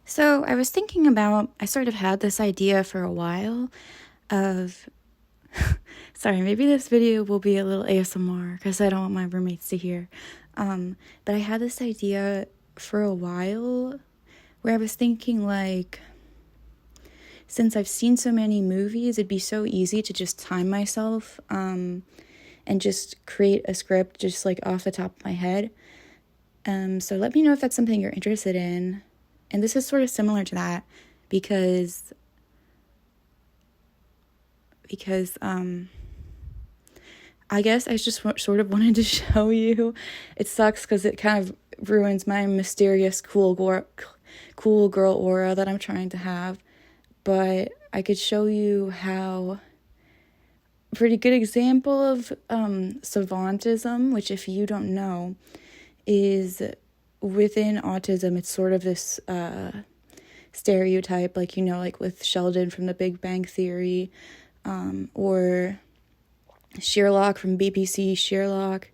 So I was thinking about, I sort of had this idea for a while of, sorry, maybe this video will be a little ASMR because I don't want my roommates to hear. But I had this idea for a while where I was thinking like, since I've seen so many movies, it'd be so easy to just time myself and just create a script just like off the top of my head. So let me know if that's something you're interested in. And this is sort of similar to that because I guess I just sort of wanted to show you. It sucks because it kind of ruins my mysterious cool girl aura that I'm trying to have. But I could show you how a pretty good example of savantism, which if you don't know, is within autism. It's sort of this stereotype, like, like with Sheldon from The Big Bang Theory, or Sherlock from BBC Sherlock.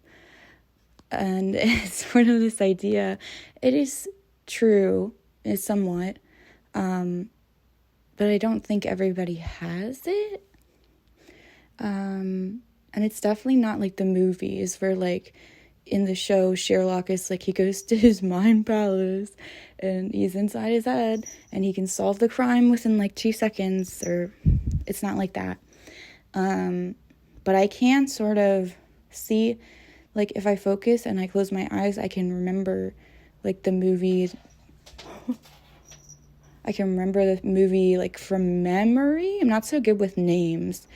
And it's sort of this idea. It is true, it's somewhat, but I don't think everybody has it. And it's definitely not like the movies where, like, in the show, Sherlock is like, he goes to his mind palace and he's inside his head and he can solve the crime within like 2 seconds, or it's not like that. But I can sort of see, like, if I focus and I close my eyes, I can remember like the movie. I can remember the movie like from memory. I'm not so good with names.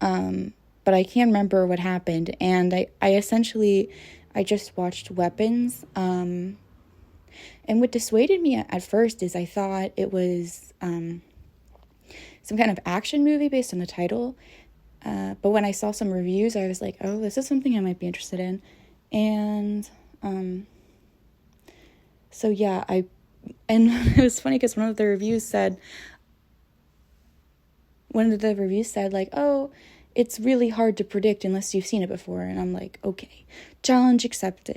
But I can remember what happened, and I essentially, I just watched Weapons, and what dissuaded me at first is I thought it was some kind of action movie based on the title, but when I saw some reviews, I was like, oh, this is something I might be interested in, and so yeah, and it was funny because one of the reviews said, like, oh, it's really hard to predict unless you've seen it before. And I'm like, okay, challenge accepted.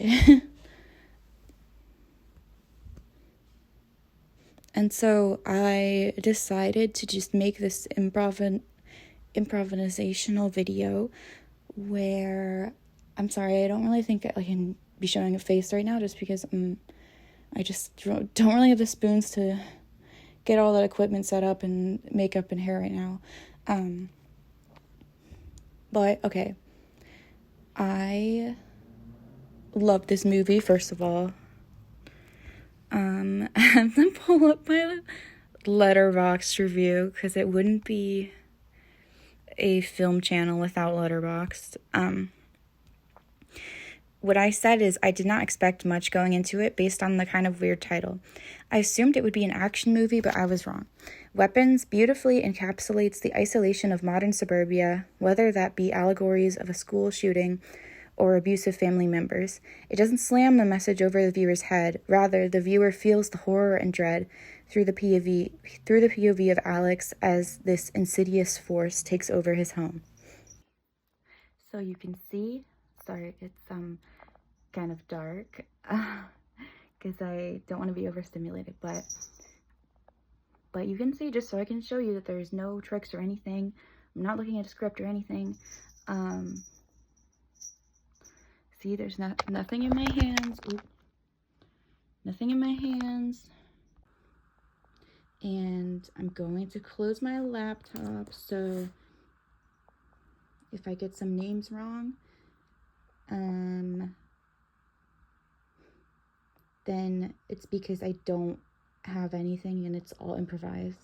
And so I decided to just make this improvisational video where, I'm sorry, I don't really think I can be showing a face right now just because I just don't really have the spoons to get all that equipment set up and makeup and hair right now. But, okay, I love this movie, first of all. I have to pull up my Letterboxd review, because it wouldn't be a film channel without Letterboxd. What I said is I did not expect much going into it based on the kind of weird title. I assumed it would be an action movie, but I was wrong. Weapons beautifully encapsulates the isolation of modern suburbia, whether that be allegories of a school shooting or abusive family members. It doesn't slam the message over the viewer's head. Rather, the viewer feels the horror and dread through the POV of Alex as this insidious force takes over his home. So you can see, sorry, it's kind of dark because I don't want to be overstimulated, but you can see, just so I can show you that there's no tricks or anything. I'm not looking at a script or anything. See, there's nothing in my hands. Oop. Nothing in my hands. And I'm going to close my laptop, so if I get some names wrong, then it's because I don't have anything and it's all improvised.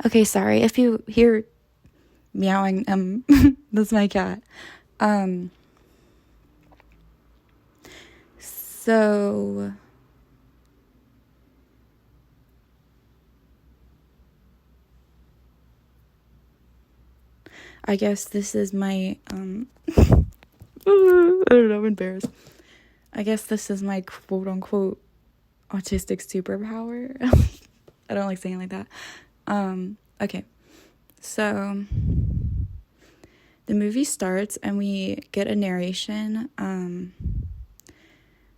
Okay, sorry if you hear meowing, that's my cat. So I guess this is my I don't know, I'm embarrassed. I guess this is my quote unquote autistic superpower. I don't like saying it like that. Okay. So the movie starts and we get a narration.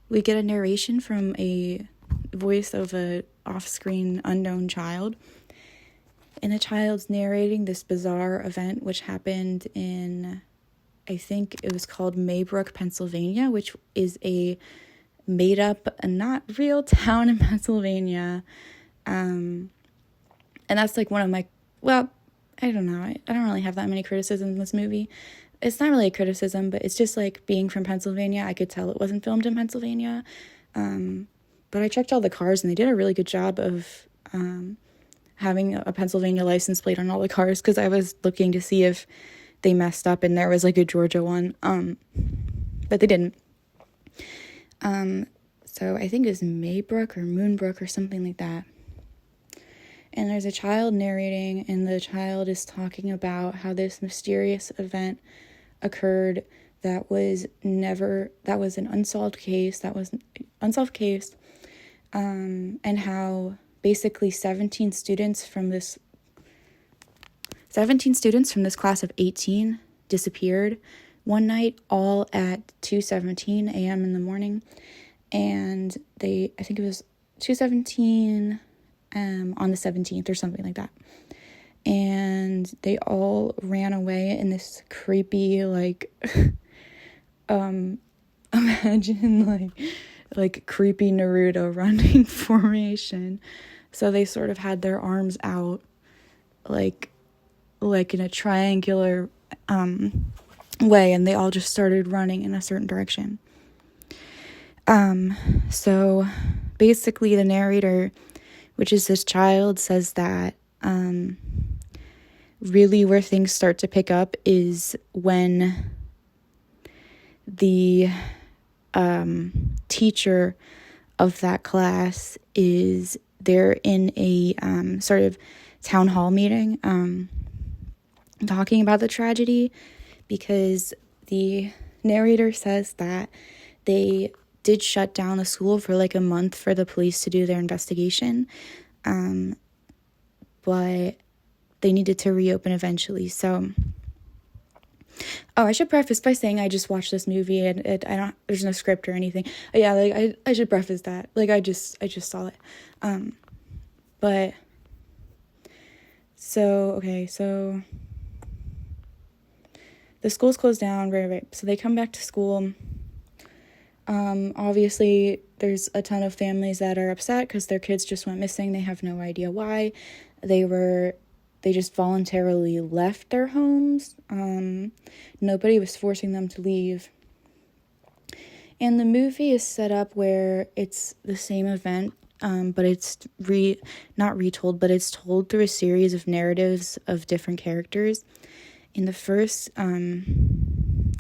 We get a narration from a voice of a off-screen unknown child. And the child's narrating this bizarre event which happened in, I think it was called Maybrook, Pennsylvania, which is a made-up, not real town in Pennsylvania. And that's like one of my, well, I don't know. I don't really have that many criticisms in this movie. It's not really a criticism, but it's just like being from Pennsylvania. I could tell it wasn't filmed in Pennsylvania. But I checked all the cars and they did a really good job of having a Pennsylvania license plate on all the cars, because I was looking to see if they messed up and there was like a Georgia one. But they didn't. So I think it was Maybrook or Moonbrook or something like that. And there's a child narrating, and the child is talking about how this mysterious event occurred that was an unsolved case, and how basically 17 students from this class of 18 disappeared one night, all at 2:17 a.m. in the morning. And I think it was 2:17 on the 17th or something like that. And they all ran away in this creepy, like, imagine like creepy Naruto running formation. So they sort of had their arms out, like in a triangular way, and they all just started running in a certain direction. So basically the narrator, which is this child, says that really where things start to pick up is when the teacher of that class is there in a sort of town hall meeting talking about the tragedy, because the narrator says that they did shut down the school for like a month for the police to do their investigation, but they needed to reopen eventually. So, I should preface by saying I just watched this movie and there's no script or anything. Yeah, like I should preface that. Like I just saw it. But so the school's closed down, right. So they come back to school. Obviously there's a ton of families that are upset because their kids just went missing. They have no idea why. They just voluntarily left their homes. Nobody was forcing them to leave. And the movie is set up where it's the same event, but it's not retold, but it's told through a series of narratives of different characters. In the first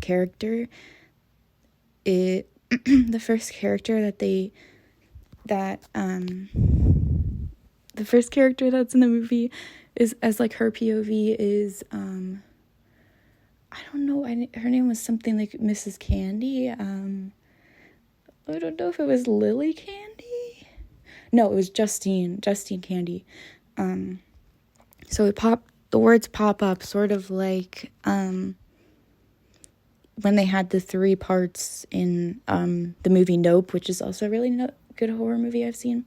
character, the first character that's in the movie is, as like her POV is, I don't know, her name was something like Mrs. Candy. I don't know if it was Lily Candy. No, it was Justine Candy. So the words pop up sort of like when they had the 3 parts in the movie Nope, which is also a really good horror movie I've seen.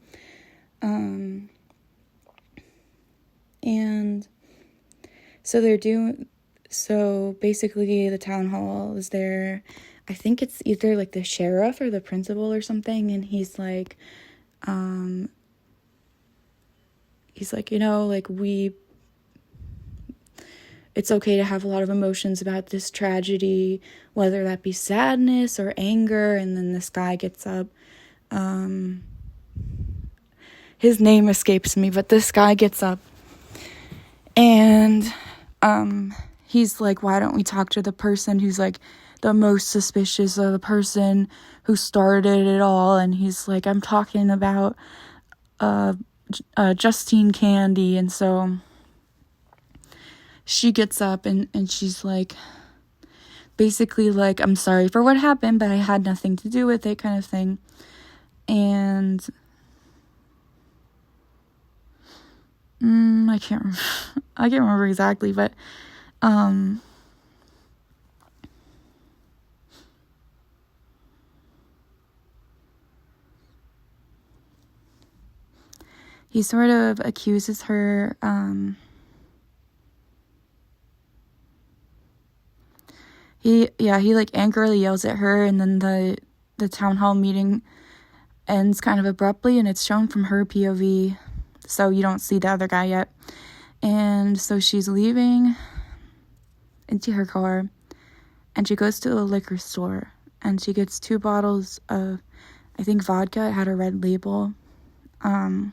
And so basically the town hall is there. I think it's either like the sheriff or the principal or something, and he's like, it's okay to have a lot of emotions about this tragedy, whether that be sadness or anger. And then this guy gets up. His name escapes me, but this guy gets up. And he's like, why don't we talk to the person who's like the most suspicious of the person who started it all? And he's like, I'm talking about Justine Candy. And so she gets up and she's like, basically like, I'm sorry for what happened, but I had nothing to do with it, kind of thing. And I can't remember exactly, but he sort of accuses her, he like angrily yells at her, and then the town hall meeting ends kind of abruptly, and it's shown from her POV, so you don't see the other guy yet. And so she's leaving into her car, and she goes to a liquor store, and she gets 2 bottles of, I think, vodka. It had a red label. And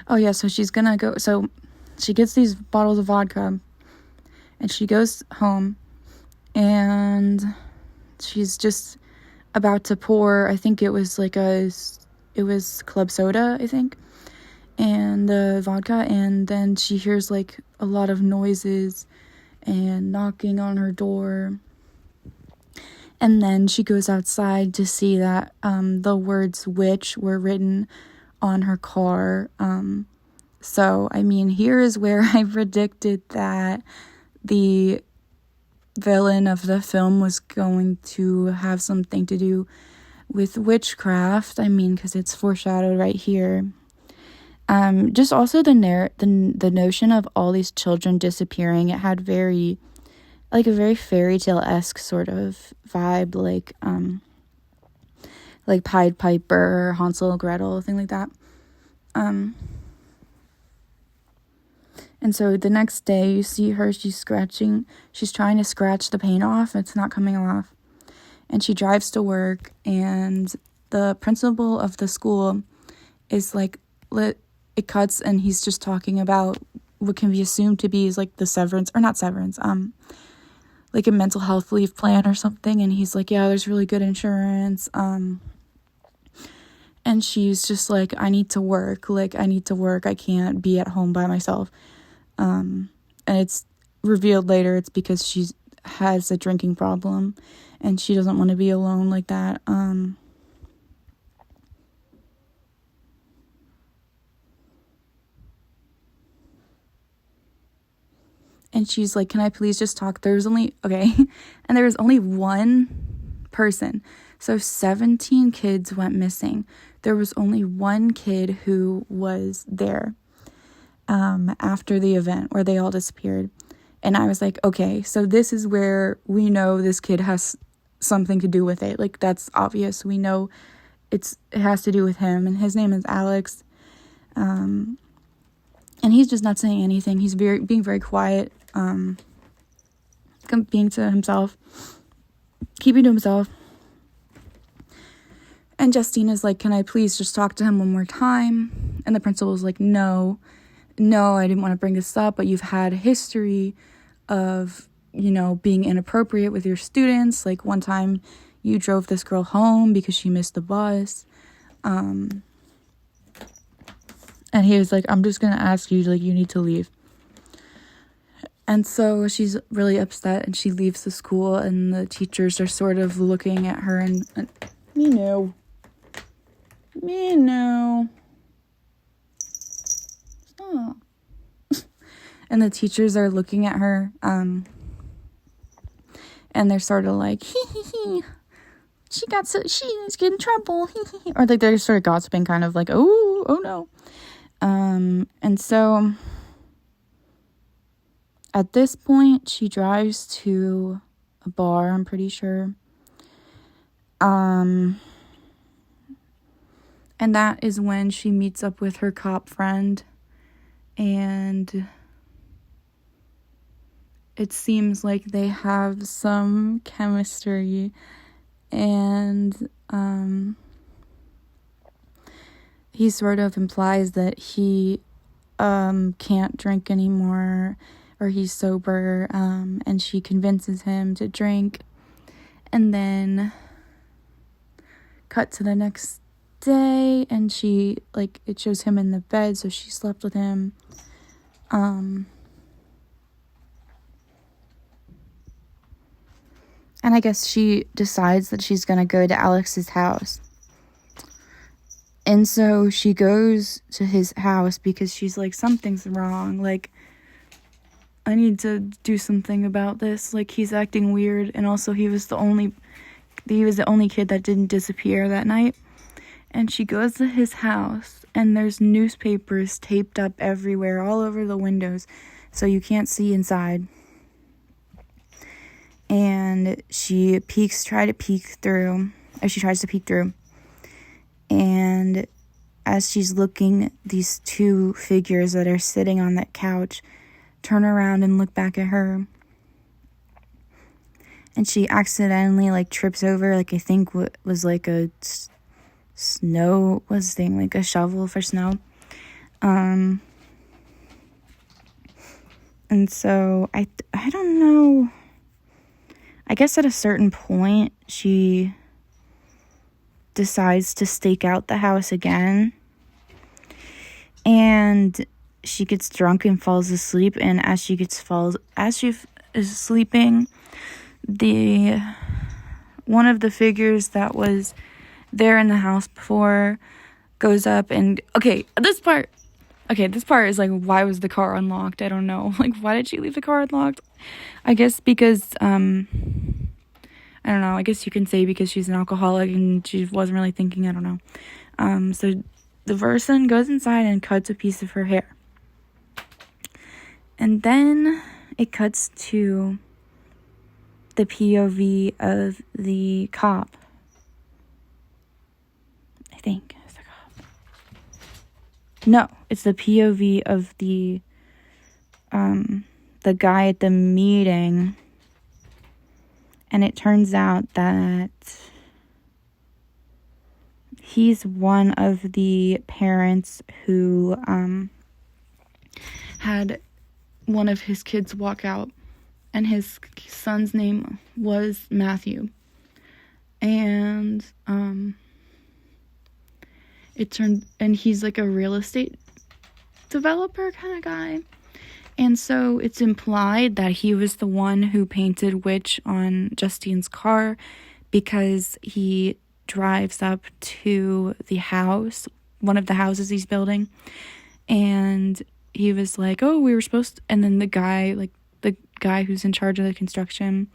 oh yeah, so she's gonna go, so she gets these bottles of vodka, and she goes home, and she's just about to pour, I think it was club soda, I think, and the vodka, and then she hears like a lot of noises and knocking on her door, and then she goes outside to see that the words witch were written on her car. So I mean, here is where I predicted that the villain of the film was going to have something to do with witchcraft. I mean, because it's foreshadowed right here. Just also the notion of all these children disappearing. It had a very fairy tale-esque sort of vibe, like Pied Piper, Hansel and Gretel, thing like that. And so the next day you see her, she's trying to scratch the paint off. It's not coming off. And she drives to work, and the principal of the school is like, it cuts, and he's just talking about what can be assumed to be like the severance, or not severance, like a mental health leave plan or something. And he's like, yeah, there's really good insurance. And she's just like, I need to work. I can't be at home by myself. And it's revealed later it's because she has a drinking problem, and she doesn't want to be alone like that. And she's like, can I please just talk? And there was only one person. So 17 kids went missing. There was only one kid who was there after the event where they all disappeared. And I was like, okay, so this is where we know this kid has something to do with it. Like, that's obvious. We know it has to do with him. And his name is Alex. And he's just not saying anything. He's being very quiet. Being to himself, keeping to himself. And Justina's like, can I please just talk to him one more time? And the principal's like, no, I didn't want to bring this up, but you've had a history of, being inappropriate with your students. Like, one time you drove this girl home because she missed the bus. And he was like, I'm just going to ask you, like, you need to leave. And so she's really upset, and she leaves the school, and the teachers are sort of looking at her and me no. Stop. And the teachers are looking at her, and they're sort of like, hee. She's getting in trouble, or like they're sort of gossiping, kind of like, oh no. And so at this point, she drives to a bar, I'm pretty sure. And that is when she meets up with her cop friend, and it seems like they have some chemistry, and he sort of implies that he can't drink anymore, or he's sober, and she convinces him to drink. And then cut to the next day, and she, like, it shows him in the bed, so she slept with him. And I guess she decides that she's gonna go to Alex's house. And so she goes to his house because she's like, something's wrong. Like, I need to do something about this. Like, he's acting weird. And also he was the only kid that didn't disappear that night. And she goes to his house, and there's newspapers taped up everywhere, all over the windows, so you can't see inside. And she tries to peek through. And as she's looking, these two figures that are sitting on that couch turn around and look back at her. And she accidentally, like, trips over, like, I think what was, like, a like a shovel for snow. And so, I don't know. I guess at a certain point, she decides to stake out the house again. And she gets drunk and falls asleep. And as she is sleeping, one of the figures that was there in the house before goes up and this part is like, why was the car unlocked? I don't know. Like, why did she leave the car unlocked? I guess because I don't know, I guess you can say because she's an alcoholic and she wasn't really thinking, I don't know. So the person goes inside and cuts a piece of her hair. And then it cuts to the POV of the cop. I think it's the cop. No, it's the POV of the guy at the meeting. And it turns out that he's one of the parents who had one of his kids walk out. And his son's name was Matthew. And and he's like a real estate developer kind of guy. And so it's implied that he was the one who painted Witch on Justine's car, because he drives up to the house, one of the houses he's building, and he was like, oh, we were supposed to, and then the guy who's in charge of the construction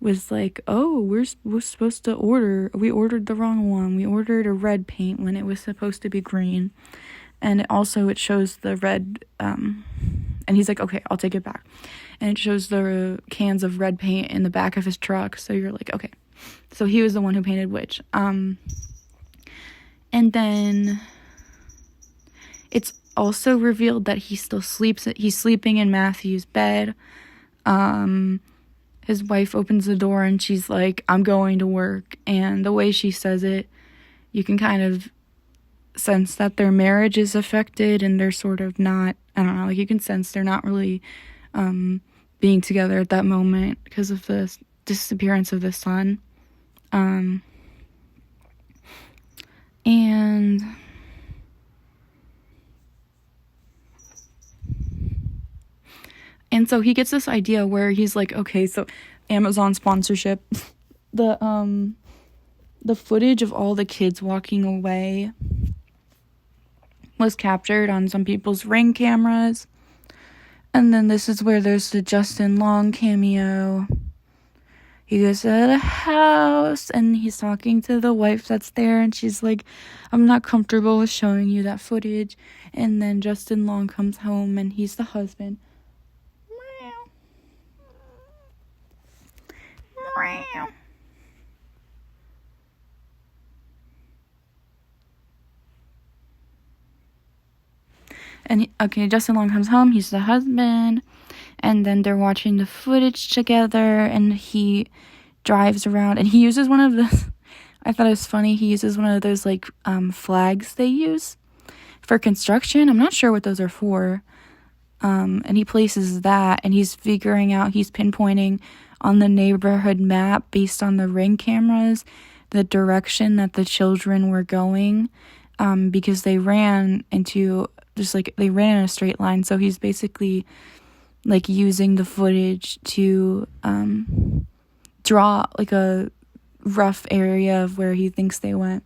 was like, oh, we're supposed to we ordered the wrong one. We ordered a red paint when it was supposed to be green. And it shows the red, and he's like, okay, I'll take it back. And it shows the cans of red paint in the back of his truck. So you're like, okay. So he was the one who painted Witch. And then it's also revealed that he still sleeps. He's sleeping in Matthew's bed. His wife opens the door and she's like, I'm going to work. And the way she says it, you can kind of sense that their marriage is affected, and they're sort of not, I don't know, like, you can sense they're not really being together at that moment because of the disappearance of the son. And so he gets this idea where he's like, okay, so Amazon sponsorship, the footage of all the kids walking away was captured on some people's Ring cameras. And then this is where there's the Justin Long cameo. He goes to the house and he's talking to the wife that's there, and she's like, I'm not comfortable with showing you that footage. And then Justin Long comes home and he's the husband. And Justin Long comes home, he's the husband, and then they're watching the footage together, and he drives around, and he uses one of the, I thought it was funny, he uses one of those, like, flags they use for construction. I'm not sure what those are for. And he places that, and he's pinpointing on the neighborhood map based on the Ring cameras the direction that the children were going, because they ran in a straight line. So he's basically, like, using the footage to draw, like, a rough area of where he thinks they went.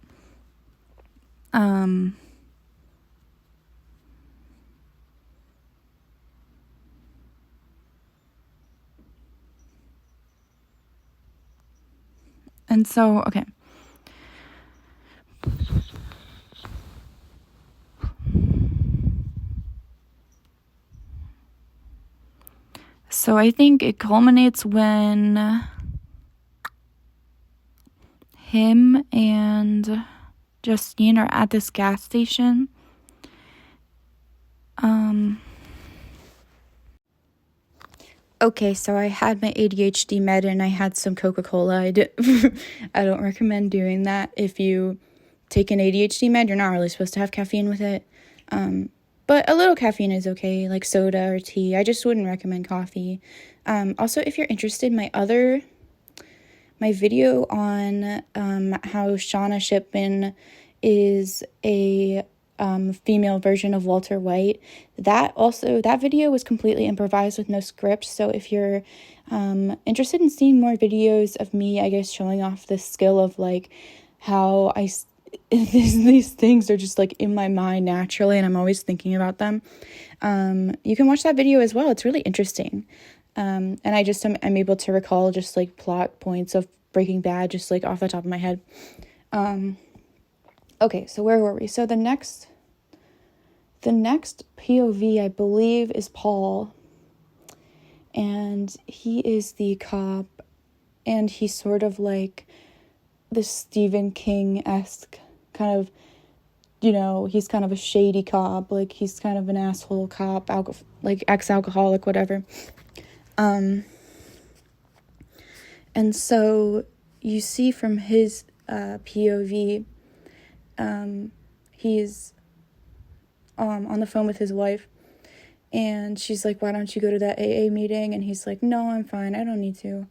And so, okay. So I think it culminates when him and Justine are at this gas station. Okay, so I had my ADHD med and I had some Coca-Cola. I don't recommend doing that. If you take an ADHD med, you're not really supposed to have caffeine with it. But a little caffeine is okay, like soda or tea. I just wouldn't recommend coffee. Also, if you're interested, my video on how Shauna Shipman is a female version of Walter White, that video was completely improvised with no script. So if you're interested in seeing more videos of me, I guess, showing off this skill of like how these things are just like in my mind naturally and I'm always thinking about them, you can watch that video as well. It's really interesting. And I just I'm able to recall just like plot points of Breaking Bad just like off the top of my head. Okay, so where were we? So the next POV, I believe, is Paul. And he is the cop. And he's sort of like this Stephen King-esque kind of, he's kind of a shady cop. Like, he's kind of an asshole cop, like ex-alcoholic, whatever. And so you see from his POV, he's on the phone with his wife, and she's like, why don't you go to that AA meeting? And he's like, no, I'm fine, I don't need to.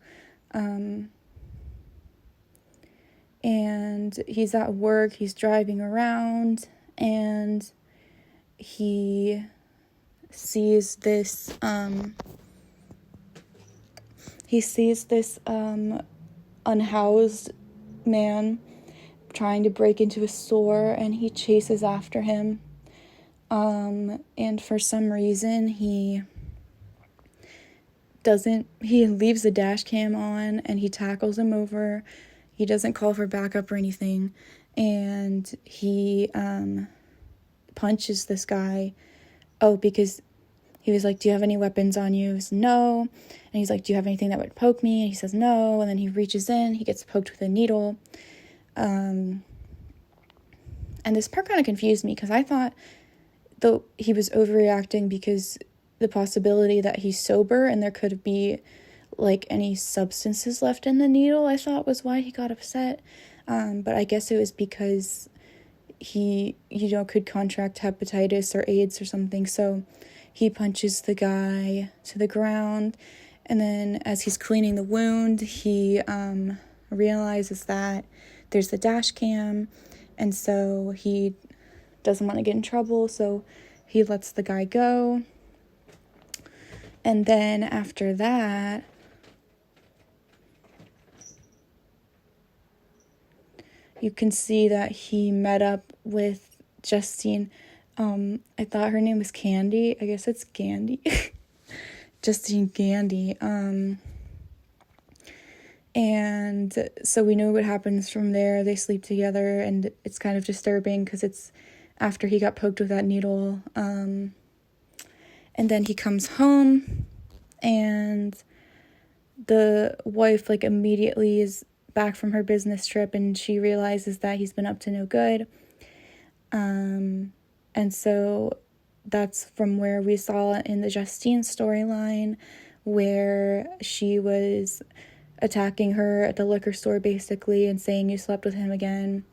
And he's at work, he's driving around, and he sees this unhoused man trying to break into a store, and he chases after him. And for some reason, he leaves the dash cam on, and he tackles him over. He doesn't call for backup or anything, and he punches this guy. Oh, because he was like, do you have any weapons on you? He was, no. And he's like, do you have anything that would poke me? And he says, no. And then he reaches in, he gets poked with a needle. And this part kind of confused me, because I thought though he was overreacting because the possibility that he's sober and there could be like any substances left in the needle, I thought was why he got upset. But I guess it was because he, could contract hepatitis or AIDS or something. So he punches the guy to the ground. And then as he's cleaning the wound, he realizes that there's the dash cam. And so he doesn't want to get in trouble. So he lets the guy go. And then after that, you can see that he met up with Justine. I thought her name was Candy. I guess it's Gandy. Justine Gandy. And so we know what happens from there. They sleep together, and it's kind of disturbing because it's after he got poked with that needle. And then he comes home, and the wife like immediately is back from her business trip, and she realizes that he's been up to no good. And so that's from where we saw in the Justine storyline, where she was attacking her at the liquor store basically and saying you slept with him again.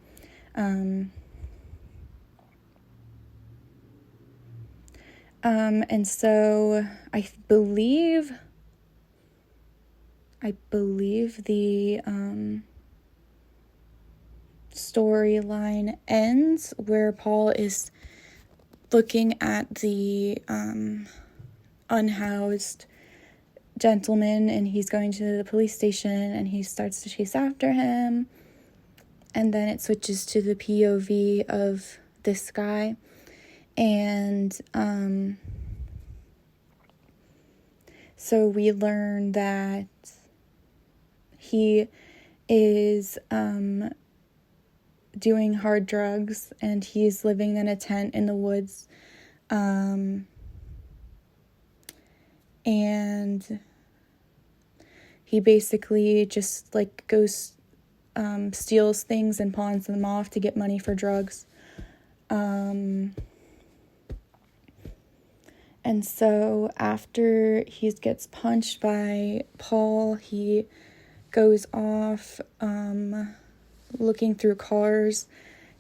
And so I believe the storyline ends where Paul is looking at the unhoused gentleman, and he's going to the police station, and he starts to chase after him. And then it switches to the POV of this guy. And so we learn that he is doing hard drugs, and he's living in a tent in the woods. And he basically just like goes, steals things and pawns them off to get money for drugs. And so after he gets punched by Paul, he goes off looking through cars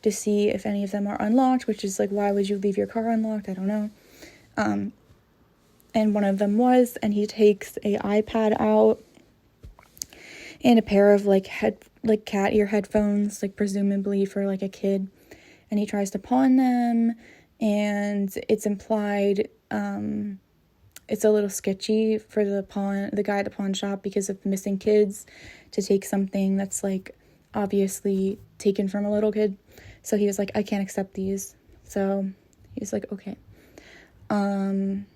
to see if any of them are unlocked, which is like, why would you leave your car unlocked? I don't know. And one of them was, and he takes a iPad out and a pair of cat ear headphones, like presumably for like a kid, and he tries to pawn them, and it's implied it's a little sketchy for the guy at the pawn shop because of the missing kids to take something that's like obviously taken from a little kid. So he was like, I can't accept these. So he's like, okay. And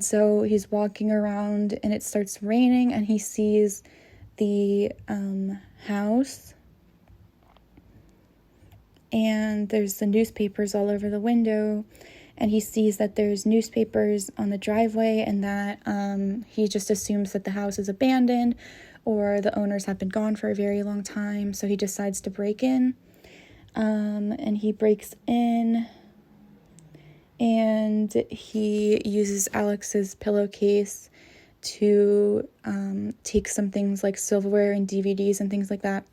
so he's walking around, and it starts raining, and he sees the house, and there's the newspapers all over the window, and he sees that there's newspapers on the driveway, and that he just assumes that the house is abandoned or the owners have been gone for a very long time. So he decides to break in, and he breaks in, and he uses Alex's pillowcase to take some things like silverware and DVDs and things like that.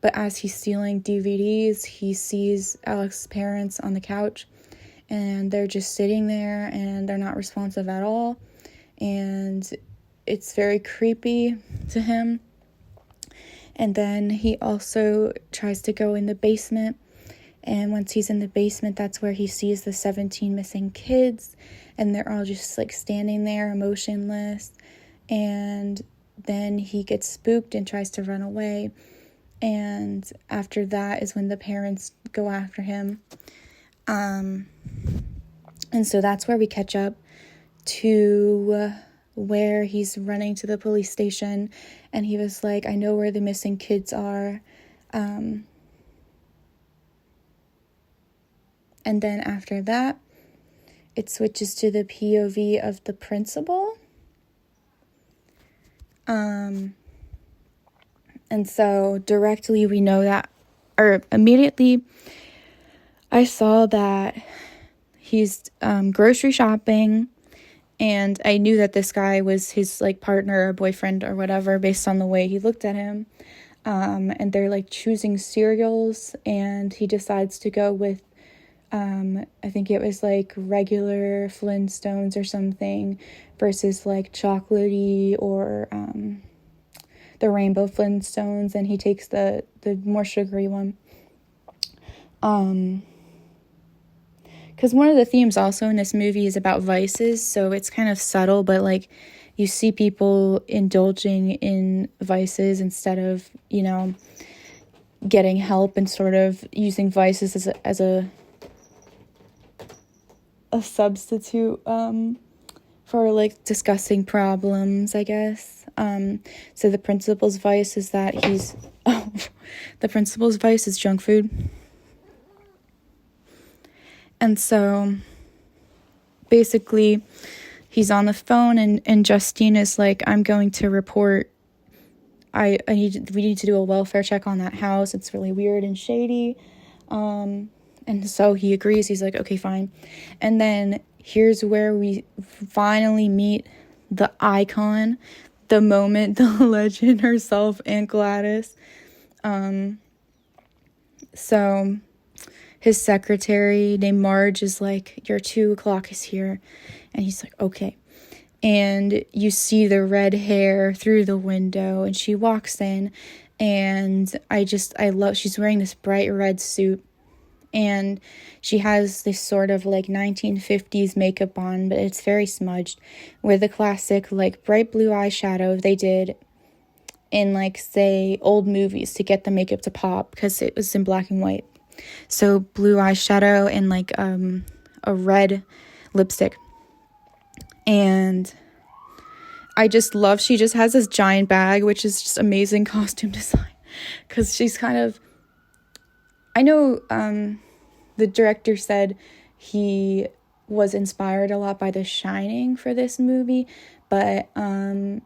But as he's stealing DVDs, he sees Alex's parents on the couch, and they're just sitting there, and they're not responsive at all, and it's very creepy to him. And then he also tries to go in the basement, and once he's in the basement, that's where he sees the 17 missing kids, and they're all just like standing there emotionless. And then he gets spooked and tries to run away, and after that is when the parents go after him. And so that's where we catch up to where he's running to the police station, and he was like, I know where the missing kids are. And then after that, it switches to the POV of the principal. And so directly we know that, or immediately I saw that he's grocery shopping, and I knew that this guy was his like partner or boyfriend or whatever based on the way he looked at him. And they're like choosing cereals, and he decides to go with I think it was like regular Flintstones or something versus like chocolatey or the rainbow Flintstones, and he takes the more sugary one. Because one of the themes also in this movie is about vices, so it's kind of subtle, but like you see people indulging in vices instead of, you know, getting help, and sort of using vices as a substitute for like discussing problems, I guess. So the principal's vice is that the principal's vice is junk food. And so basically he's on the phone, and Justine is like, I'm going to report, we need to do a welfare check on that house. It's really weird and shady. And so he agrees. He's like, okay, fine. And then here's where we finally meet the icon, the moment, the legend herself, Aunt Gladys. So his secretary named Marge is like, your 2:00 is here. And he's like, okay. And you see the red hair through the window, and she walks in, and she's wearing this bright red suit, and she has this sort of like 1950s makeup on, but it's very smudged, with the classic like bright blue eyeshadow they did in like, say, old movies to get the makeup to pop, because it was in black and white. So blue eyeshadow and like a red lipstick. And I just love, she just has this giant bag, which is just amazing costume design. Because she's kind of, I know the director said he was inspired a lot by The Shining for this movie, but I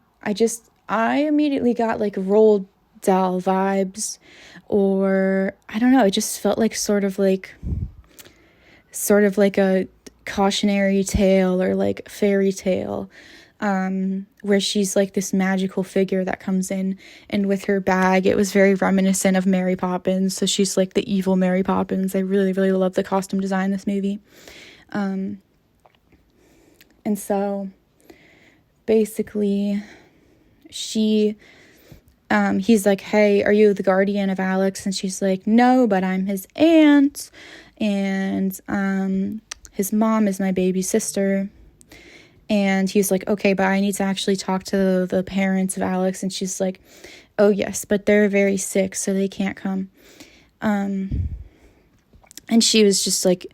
immediately got like Roald Dahl vibes, or I don't know, it just felt like sort of like a cautionary tale or like fairy tale, where she's like this magical figure that comes in, and with her bag it was very reminiscent of Mary Poppins, so she's like the evil Mary Poppins. I really, really love the costume design in this movie. And so basically he's like, hey, are you the guardian of Alex? And she's like, no, but I'm his aunt, and his mom is my baby sister. And he's like, okay, but I need to actually talk to the parents of Alex. And she's like, oh yes, but they're very sick, so they can't come. And she was just like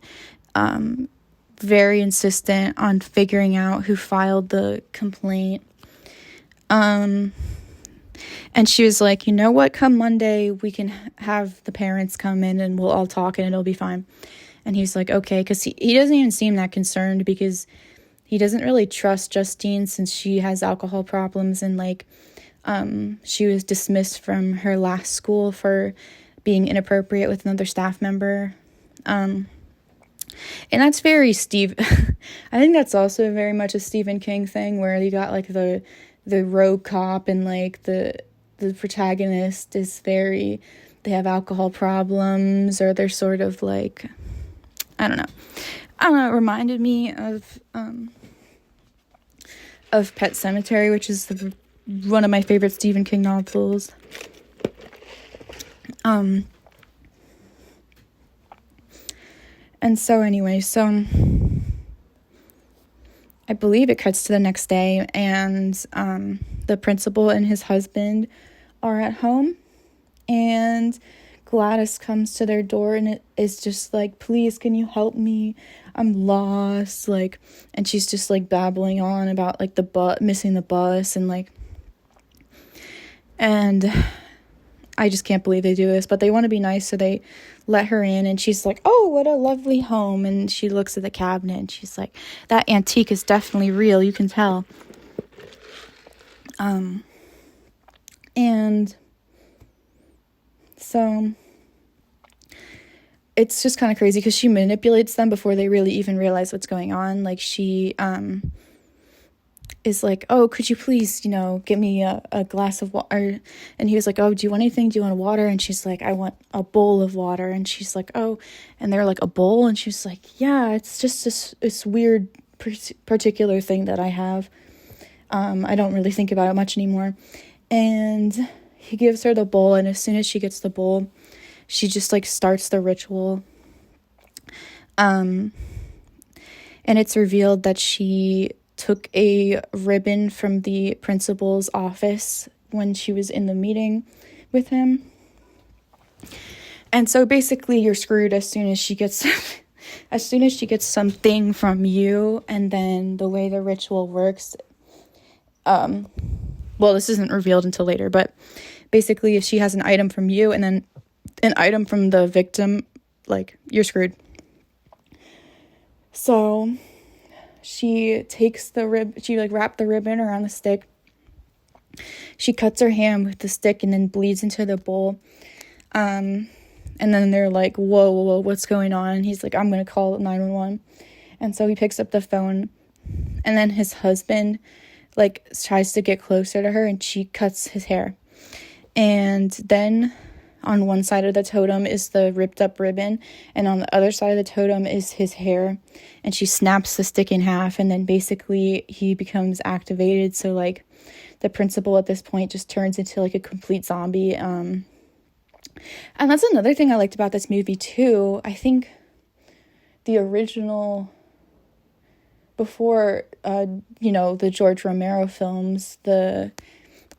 very insistent on figuring out who filed the complaint. And she was like, you know what, come Monday, we can have the parents come in and we'll all talk and it'll be fine. And he's like, okay, because he doesn't even seem that concerned, because he doesn't really trust Justine since she has alcohol problems, and like she was dismissed from her last school for being inappropriate with another staff member. And that's very I think that's also very much a Stephen King thing, where you got like the rogue cop, and like the protagonist is they have alcohol problems, or they're sort of like, I don't know, it reminded me of Pet Sematary, which is one of my favorite Stephen King novels. And so anyway, I believe it cuts to the next day, and the principal and his husband are at home, and Gladys comes to their door and it is just like, please, can you help me? I'm lost, like, and she's just like babbling on about like missing the bus, and like, and I just can't believe they do this, but they want to be nice, so they let her in, and she's like, oh, what a lovely home, and she looks at the cabinet, and she's like, that antique is definitely real, you can tell. And so it's just kind of crazy, because she manipulates them before they really even realize what's going on. Like, she is like, oh, could you please, get me a glass of water? And he was like, oh, do you want anything? Do you want water? And she's like, I want a bowl of water. And she's like, oh, and they're like, a bowl? And she's like, yeah, it's just this weird particular thing that I have. I don't really think about it much anymore. And he gives her the bowl, and as soon as she gets the bowl, she just like starts the ritual. And it's revealed that she took a ribbon from the principal's office when she was in the meeting with him. And so basically you're screwed as soon as she gets something from you. And then the way the ritual works, well, this isn't revealed until later, but basically if she has an item from you and then an item from the victim, like, you're screwed. So she takes she wrapped the ribbon around the stick. She cuts her hand with the stick and then bleeds into the bowl. And then they're like, whoa, what's going on? And he's like, I'm going to call 911. And so he picks up the phone, and then his husband like tries to get closer to her, and she cuts his hair. And then on one side of the totem is the ripped up ribbon, and on the other side of the totem is his hair, and she snaps the stick in half, and then basically he becomes activated. So like the principal at this point just turns into like a complete zombie. And that's another thing I liked about this movie too. I think the original, before the George Romero films, the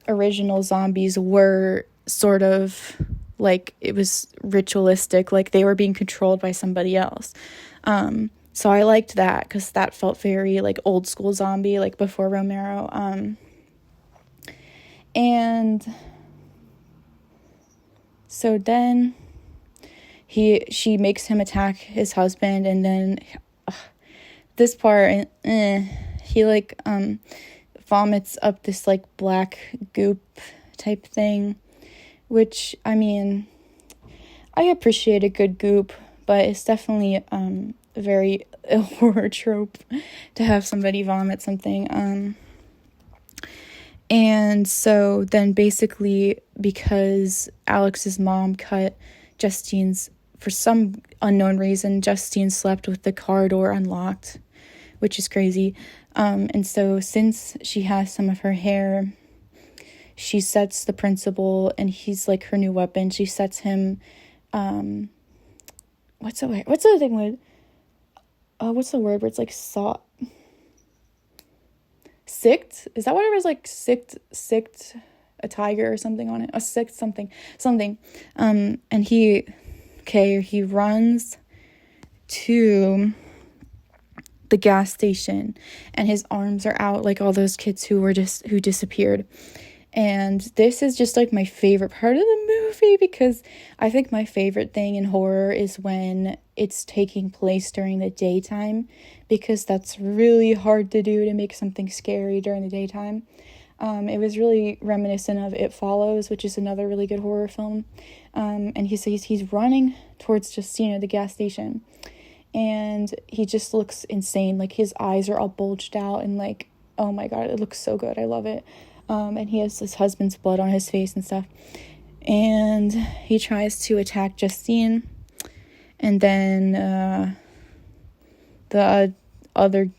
original zombies were sort of like it was ritualistic, like they were being controlled by somebody else. So I liked that because that felt very like old school zombie, like before Romero. And so then she makes him attack his husband, and then this part, he like vomits up this like black goop type thing, which, I mean, I appreciate a good goop, but it's definitely a very horror trope to have somebody vomit something. And so then basically, because Alex's mom cut Justine's, for some unknown reason, Justine slept with the car door unlocked, which is crazy. And so since she has some of her hair, she sets the principal, and he's like her new weapon. She sets him, what's the word where it's like sicked? Is that what it was, like sicked a tiger or something on it? A sicked something. And he runs to the gas station, and his arms are out like all those kids who disappeared. And this is just like my favorite part of the movie, because I think my favorite thing in horror is when it's taking place during the daytime, because that's really hard to do, to make something scary during the daytime. It was really reminiscent of It Follows, which is another really good horror film. And he's running towards Justina, the gas station, and he just looks insane. Like his eyes are all bulged out, and like, oh my god, it looks so good. I love it. And he has his husband's blood on his face and stuff. And he tries to attack Justine. And then the other...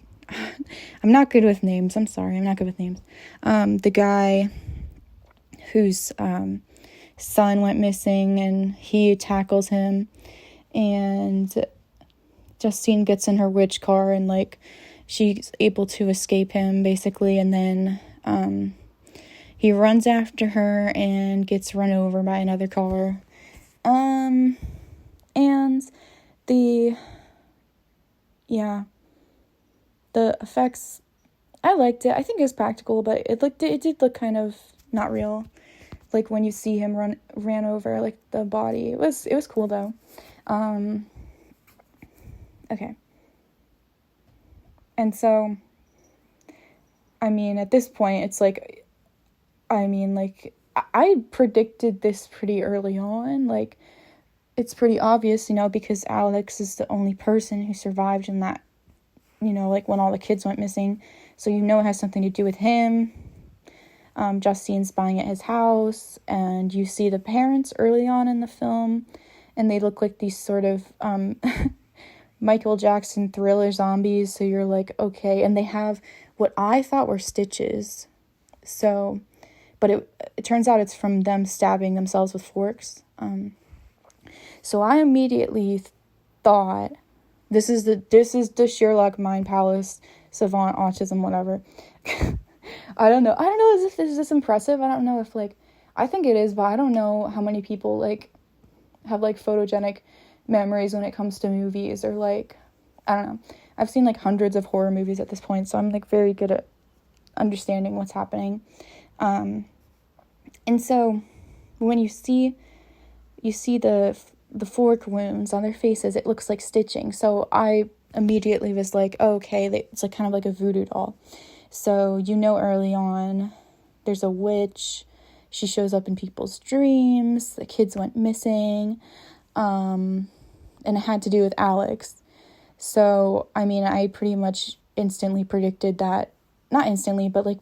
I'm not good with names. I'm sorry. I'm not good with names. The guy whose son went missing, and he tackles him. And Justine gets in her witch car, and like she's able to escape him, basically. And then... he runs after her and gets run over by another car. And the effects, I liked it. I think it was practical, but it did look kind of not real. Like when you see him ran over, like the body. It was cool though. Okay. And so, I mean, at this point, it's like, I predicted this pretty early on. Like, it's pretty obvious, because Alex is the only person who survived in that, like when all the kids went missing. So it has something to do with him. Justine's buying at his house, and you see the parents early on in the film, and they look like these sort of Michael Jackson Thriller zombies. So you're like, okay. And they have what I thought were stitches. So... but it turns out it's from them stabbing themselves with forks. So I immediately thought, this is the Sherlock Mind Palace savant autism, whatever. I don't know. Is this impressive? I don't know if I think it is, but I don't know how many people have photogenic memories when it comes to movies, or I don't know. I've seen hundreds of horror movies at this point, so I'm very good at understanding what's happening. And so when you see the fork wounds on their faces, it looks like stitching. So I immediately was like, oh, okay, it's kind of like a voodoo doll. So early on, there's a witch. She shows up in people's dreams. The kids went missing. And it had to do with Alex. So, I mean, I pretty much instantly predicted that. Not instantly, but a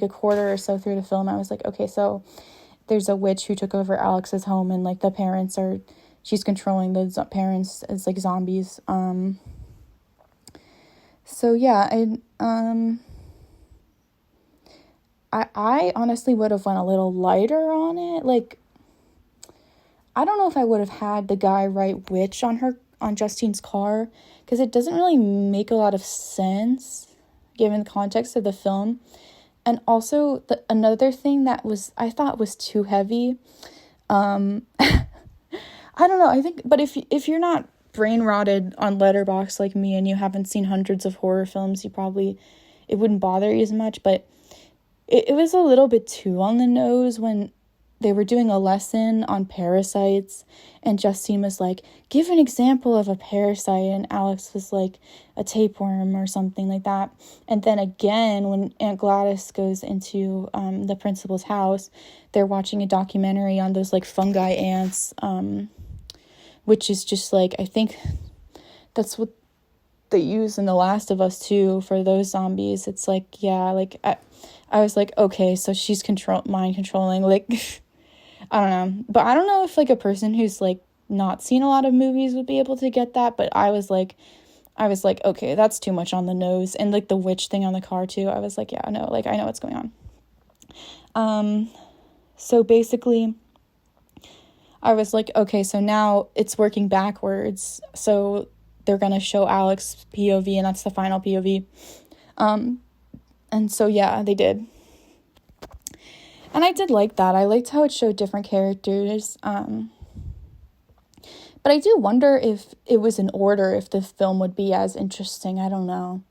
quarter or so through the film, I was like, okay, so there's a witch who took over Alex's home, and the parents she's controlling the parents as zombies. So yeah, I honestly would have went a little lighter on it. I don't know if I would have had the guy write witch on Justine's car, because it doesn't really make a lot of sense given the context of the film. And also another thing that I thought was too heavy, I don't know, I think, but if you're not brain rotted on Letterboxd like me and you haven't seen hundreds of horror films, it wouldn't bother you as much, but it was a little bit too on the nose when they were doing a lesson on parasites, and Justine was like, give an example of a parasite, and Alex was like, a tapeworm or something like that. And then again, when Aunt Gladys goes into the principal's house, they're watching a documentary on those like fungi ants, which is just like, I think that's what they use in The Last of Us too for those zombies. It's like, yeah, like I was like, okay, so she's mind controlling, like I don't know. But I don't know if like a person who's like not seen a lot of movies would be able to get that, but I was like, okay, that's too much on the nose. And like the witch thing on the car too, I was like, yeah, no, like I know what's going on. So basically I was like, okay, so now it's working backwards. So they're going to show Alex's POV, and that's the final POV. And so, yeah, they did. And I did like that. I liked how it showed different characters. But I do wonder if it was in order, if the film would be as interesting. I don't know.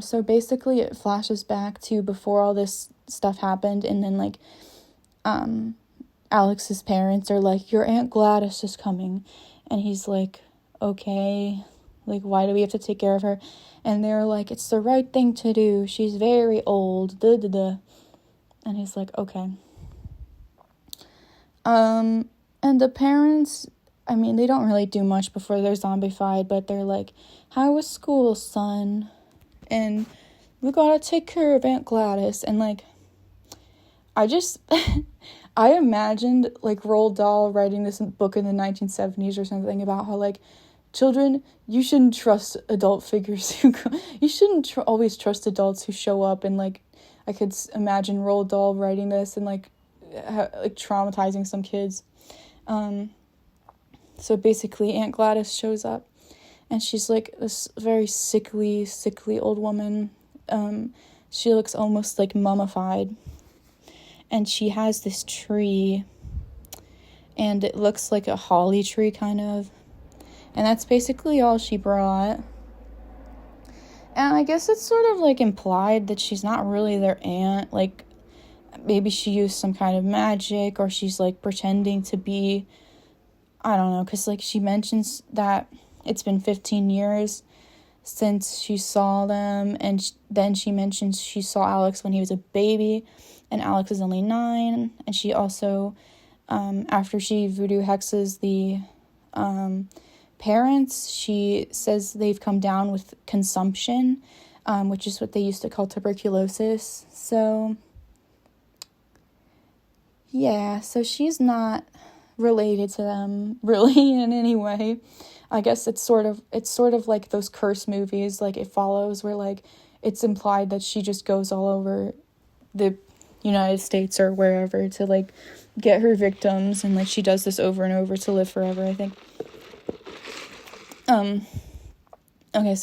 So basically it flashes back to before all this stuff happened, and then like Alex's parents are like, your Aunt Gladys is coming, and he's like, okay, like why do we have to take care of her? And they're like, it's the right thing to do, she's very old, and he's like, okay. And the parents, I mean, they don't really do much before they're zombified, but they're like, how was school, son? And we gotta take care of Aunt Gladys. And like, I imagined like Roald Dahl writing this book in the 1970s or something about how like, children, you shouldn't trust adult figures you shouldn't always trust adults who show up. And like, I could imagine Roald Dahl writing this and like traumatizing some kids. So basically Aunt Gladys shows up, and she's like this very sickly old woman. She looks almost like mummified, and she has this tree, and it looks like a holly tree kind of, and that's basically all she brought. And I guess it's sort of like implied that she's not really their aunt, like maybe she used some kind of magic, or she's like pretending to be, I don't know, because like she mentions that it's been 15 years since she saw them, and then she mentions she saw Alex when he was a baby, and Alex is only 9, and she also, after she voodoo hexes the parents, she says they've come down with consumption, which is what they used to call tuberculosis. So yeah, so she's not related to them really in any way. I guess it's sort of like those curse movies, like It Follows, where like it's implied that she just goes all over the United States or wherever to like get her victims, and like she does this over and over to live forever, I think. Okay,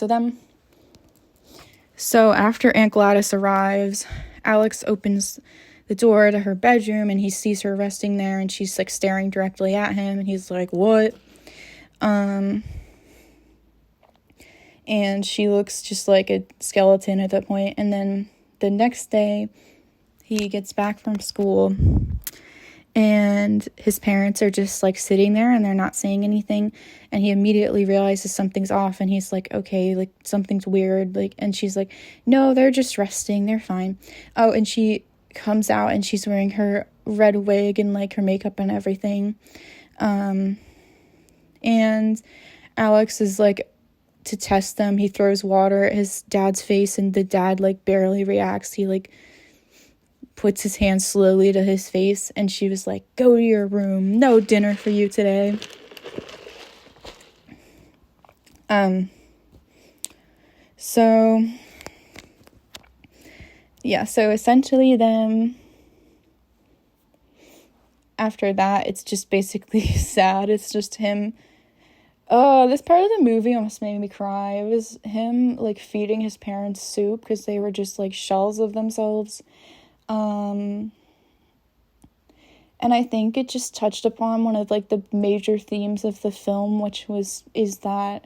so after Aunt Gladys arrives, Alex opens the door to her bedroom, and he sees her resting there, and she's like staring directly at him, and he's like, what? And she looks just like a skeleton at that point. And then the next day he gets back from school, and his parents are just like sitting there, and they're not saying anything, and he immediately realizes something's off, and he's like, okay, like something's weird, like, and she's like, no, they're just resting, they're fine. Oh, and she comes out, and she's wearing her red wig and like her makeup and everything, and Alex is like, to test them, he throws water at his dad's face, and the dad like barely reacts. He like puts his hand slowly to his face, and she was like, go to your room, no dinner for you today. So yeah, so essentially then after that, it's just basically sad. It's just him. This part of the movie almost made me cry. It was him like feeding his parents soup because they were just like shells of themselves. And I think it just touched upon one of like the major themes of the film, which is that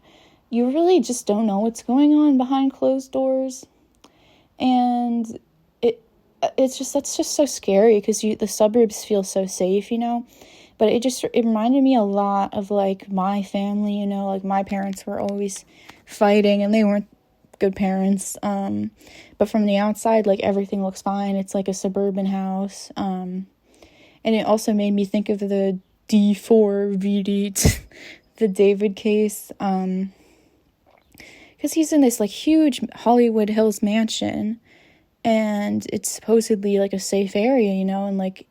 you really just don't know what's going on behind closed doors. And that's just so scary, because the suburbs feel so safe, but it reminded me a lot of like my family, like my parents were always fighting and they weren't good parents, but from the outside, like everything looks fine. It's like a suburban house, and it also made me think of the D4 VD the David case, because he's in this like huge Hollywood Hills mansion, and it's supposedly like a safe area, and like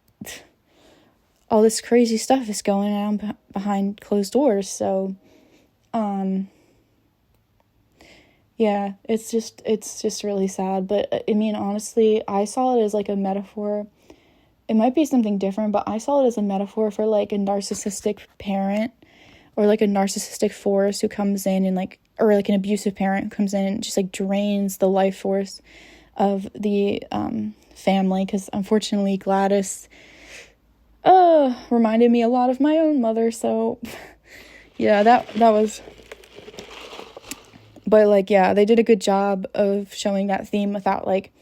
all this crazy stuff is going on behind closed doors. So yeah, it's just really sad. But I mean, honestly, I saw it as like a metaphor. It might be something different, but I saw it as a metaphor for like a narcissistic parent, or like a narcissistic force who comes in and like, or like an abusive parent who comes in and just like drains the life force of the family. Because unfortunately Gladys reminded me a lot of my own mother. So yeah, that was, but like, yeah, they did a good job of showing that theme without like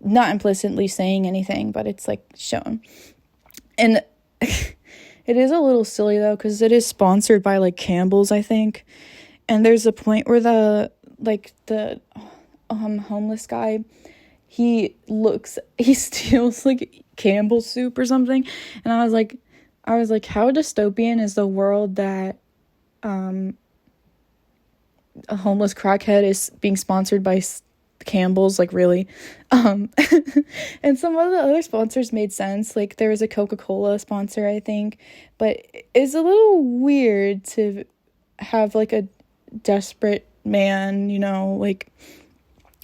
not implicitly saying anything, but it's like shown. And it is a little silly though, because it is sponsored by like Campbell's, I think. And there's a point where the homeless guy, he steals like Campbell's soup or something. And I was like, how dystopian is the world that a homeless crackhead is being sponsored by Campbell's, like, really? And some of the other sponsors made sense. Like, there was a Coca-Cola sponsor, I think, but it's a little weird to have like a desperate man, like,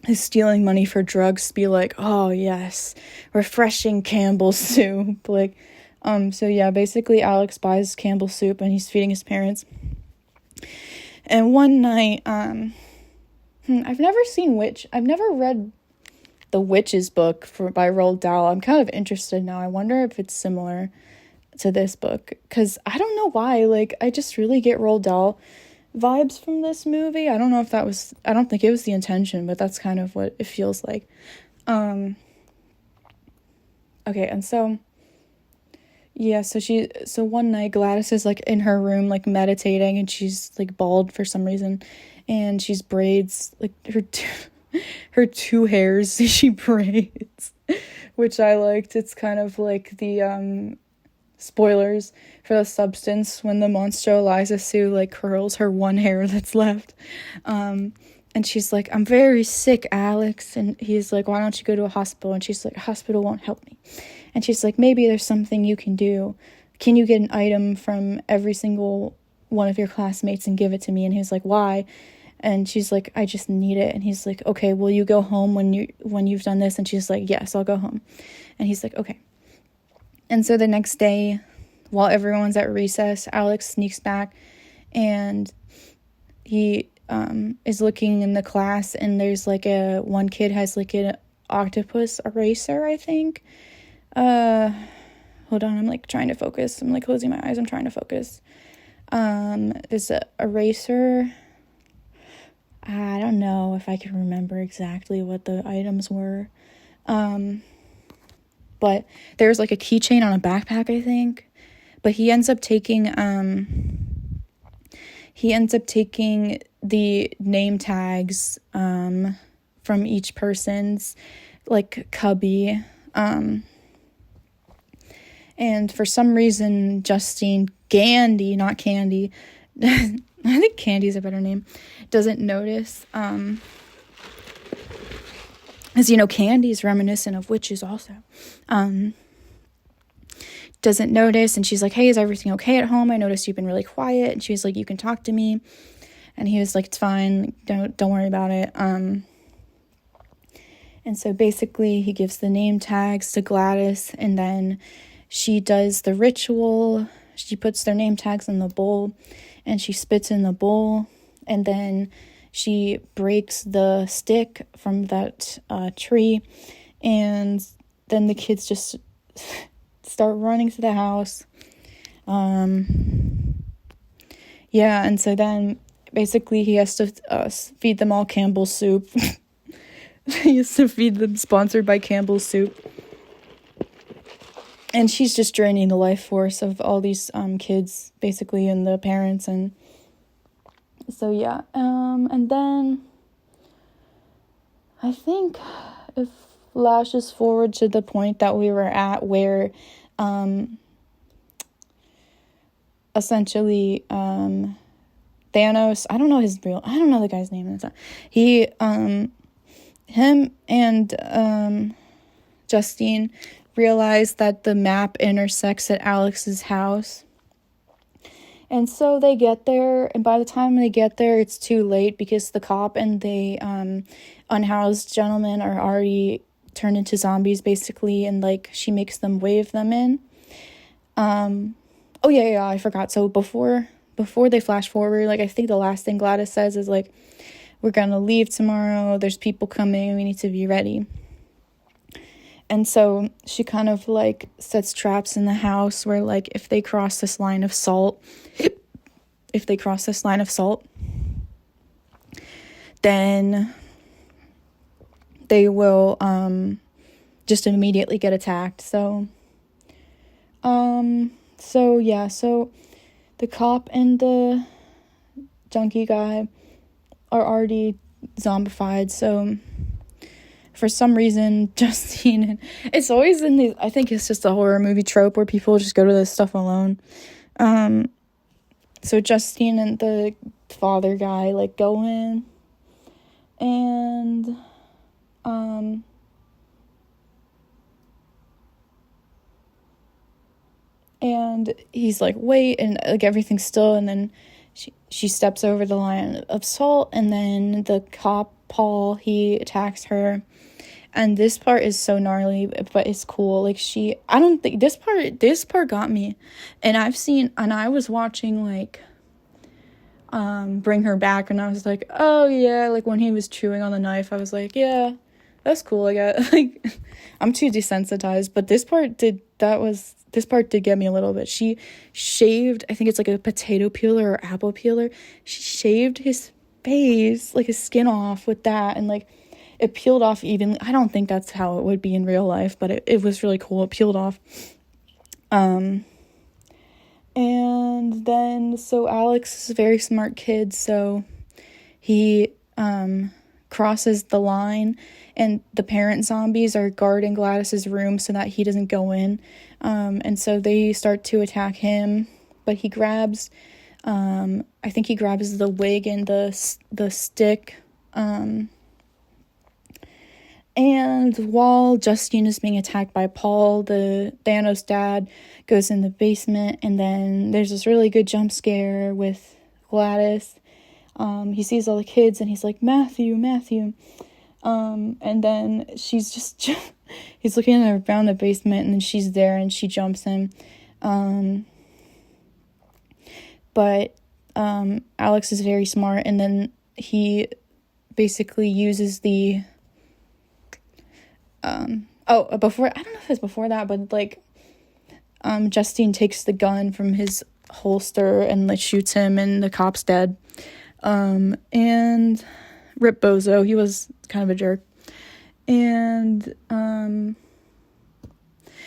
who's stealing money for drugs, be like, oh yes, refreshing Campbell's soup. Like, so yeah, basically Alex buys Campbell's soup and he's feeding his parents. And one night, I've never read the Witches book by Roald Dahl. I'm kind of interested now. I wonder if it's similar to this book, because I don't know why, like, I just really get Roald Dahl vibes from this movie. I don't think it was the intention, but that's kind of what it feels like. Okay, and so yeah, so one night Gladys is like in her room like meditating, and she's like bald for some reason, and she's braids like her two hairs she braids, which I liked. It's kind of like the spoilers for The Substance, when the monster Eliza Sue like curls her one hair that's left, and she's like, I'm very sick, Alex, and he's like, why don't you go to a hospital? And she's like, a hospital won't help me. And she's like, maybe there's something you can do. Can you get an item from every single one of your classmates and give it to me? And he's like, why? And she's like, I just need it. And he's like, okay, will you go home when you've done this? And she's like, yes, I'll go home. And he's like, okay. And so the next day, while everyone's at recess, Alex sneaks back, and he is looking in the class, and there's like one kid has like an octopus eraser, I think. Hold on, I'm like trying to focus. I'm like closing my eyes, I'm trying to focus. There's a eraser. I don't know if I can remember exactly what the items were. But there's like a keychain on a backpack, I think. But he ends up taking the name tags from each person's like cubby. And for some reason, Justine Gandy, not Candy, I think Candy's a better name, doesn't notice. As Candy's reminiscent of witches also. Doesn't notice, and she's like, hey, is everything okay at home? I noticed you've been really quiet. And she was like, you can talk to me. And he was like, it's fine, don't worry about it. And so basically he gives the name tags to Gladys, and then she does the ritual. She puts their name tags in the bowl, and she spits in the bowl, and then she breaks the stick from that tree, and then the kids just start running to the house. Yeah, and so then basically he has to feed them all Campbell's soup. He has to feed them, sponsored by Campbell's soup. And she's just draining the life force of all these kids, basically, and the parents. And so, yeah. And then I think it flashes forward to the point that we were at where essentially Thanos, I don't know the guy's name. He, him and Justine realize that the map intersects at Alex's house. And so they get there, and by the time they get there, it's too late because the cop and the unhoused gentleman are already turned into zombies, basically, and, like, she makes them wave them in. Oh, yeah, I forgot. So before they flash forward, like, I think the last thing Gladys says is, like, we're gonna leave tomorrow, there's people coming, we need to be ready. And so she kind of, like, sets traps in the house where, like, if they cross this line of salt, then they will just immediately get attacked. So the cop and the junkie guy are already zombified, so for some reason, Justine, it's always in these, I think it's just a horror movie trope where people just go to this stuff alone. So Justine and the father guy, like, go in, and, he's like, wait, and, like, everything's still, and then she steps over the line of salt, and then the cop, Paul, he attacks her. And this part is so gnarly, but it's cool. Like, I don't think, this part got me. And I was watching, like, Bring Her Back, and I was like, oh, yeah, like, when he was chewing on the knife, I was like, yeah, that's cool, I guess. Like, I'm too desensitized, but this part did get me a little bit. She shaved, I think it's like a potato peeler or apple peeler, she shaved his face, like, his skin off with that, and, like, it peeled off evenly. I don't think that's how it would be in real life, but it was really cool. It peeled off. And then, so Alex is a very smart kid, so he crosses the line, and the parent zombies are guarding Gladys's room so that he doesn't go in. And so they start to attack him, but he grabs, I think he grabs the wig and the stick, and while Justine is being attacked by Paul, the Thanos dad goes in the basement, and then there's this really good jump scare with Gladys. He sees all the kids, and he's like, Matthew. And then she's just, he's looking around the basement, and then she's there, and she jumps him. But Alex is very smart, and then he basically uses the... before, I don't know if it's before that, but, like, Justine takes the gun from his holster and, like, shoots him, and the cop's dead. And rip Bozo, he was kind of a jerk. And,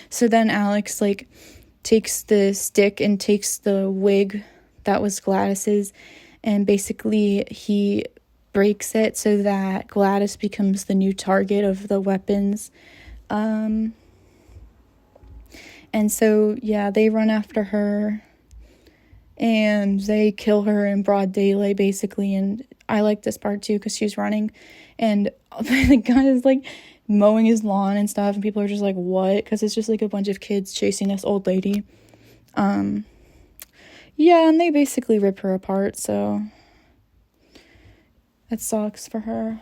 so then Alex, like, takes the stick and takes the wig that was Gladys's, and basically he breaks it so that Gladys becomes the new target of the weapons. And so, yeah, they run after her, and they kill her in broad daylight, basically, and I like this part, too, because she's running, and the guy is, like, mowing his lawn and stuff, and people are just like, what? Because it's just, like, a bunch of kids chasing this old lady. Yeah, and they basically rip her apart, so it sucks for her.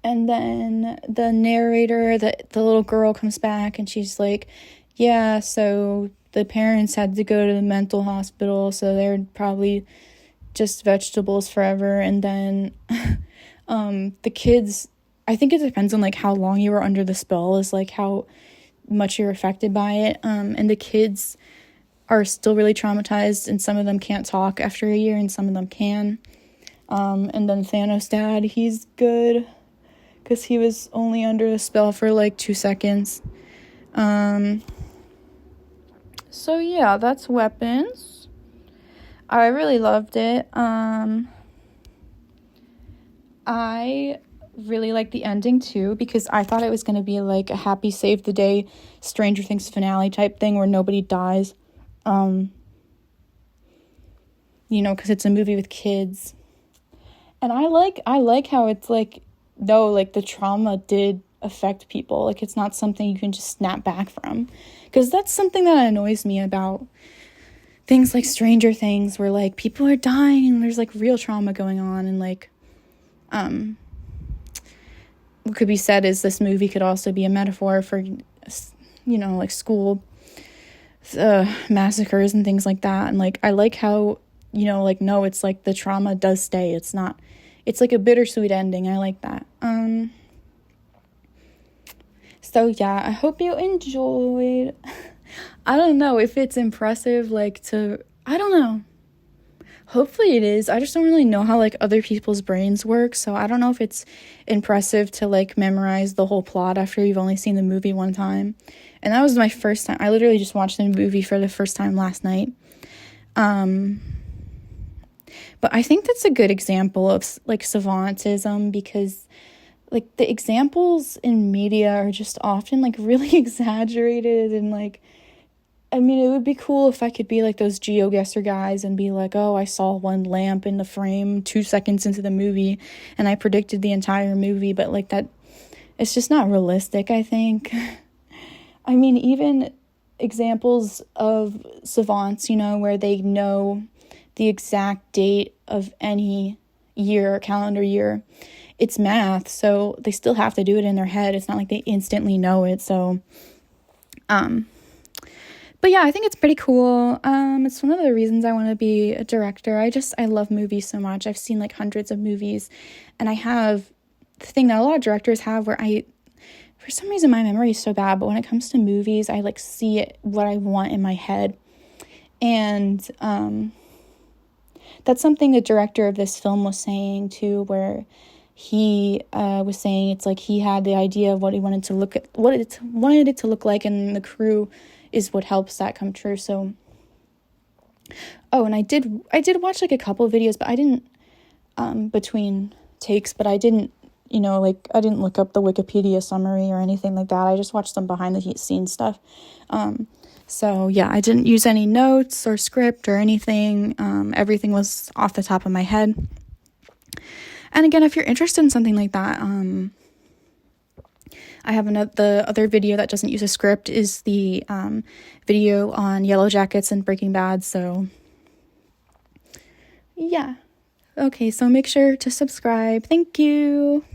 And then the narrator, the little girl comes back, and she's like, yeah, so the parents had to go to the mental hospital, so they're probably just vegetables forever. And then the kids I think it depends on, like, how long you were under the spell is, like, how much you're affected by it. And the kids are still really traumatized, and some of them can't talk after a year, and some of them can. And then Thanos' dad, he's good, because he was only under the spell for, like, 2 seconds. So, yeah, that's Weapons. I really loved it. I really like the ending too, because I thought it was going to be like a happy save the day Stranger Things finale type thing where nobody dies, because it's a movie with kids. And I like how it's like, no, like the trauma did affect people, like it's not something you can just snap back from, because that's something that annoys me about things like Stranger Things, where like people are dying and there's like real trauma going on. And like what could be said is this movie could also be a metaphor for, like school massacres and things like that. And like I like how, no, it's like the trauma does stay. It's like a bittersweet ending. I like that. So yeah, I hope you enjoyed. I don't know if it's impressive, I don't know. Hopefully it is. I just don't really know how, like, other people's brains work, so I don't know if it's impressive to, like, memorize the whole plot after you've only seen the movie one time. And that was my first time. I literally just watched the movie for the first time last night. But I think that's a good example of, like, savantism, because, like, the examples in media are just often, like, really exaggerated. And, like, I mean, it would be cool if I could be like those GeoGuessr guys and be like, oh, I saw one lamp in the frame 2 seconds into the movie and I predicted the entire movie. But like that, it's just not realistic, I think. I mean, even examples of savants, where they know the exact date of any year, calendar year, it's math. So they still have to do it in their head. It's not like they instantly know it. So, but yeah, I think it's pretty cool. It's one of the reasons I want to be a director. I love movies so much. I've seen like hundreds of movies, and I have the thing that a lot of directors have where for some reason my memory is so bad, but when it comes to movies, I like see it, what I want in my head. And that's something the director of this film was saying too, where he was saying it's like he had the idea of what he wanted it to look like, and the crew is what helps that come true. So, and I did watch like a couple of videos, but I didn't, between takes, but I didn't, I didn't look up the Wikipedia summary or anything like that. I just watched some behind the scenes stuff. So yeah, I didn't use any notes or script or anything. Everything was off the top of my head. And again, if you're interested in something like that, I have the other video that doesn't use a script is the video on Yellow Jackets and Breaking Bad. So yeah. Okay, so make sure to subscribe. Thank you.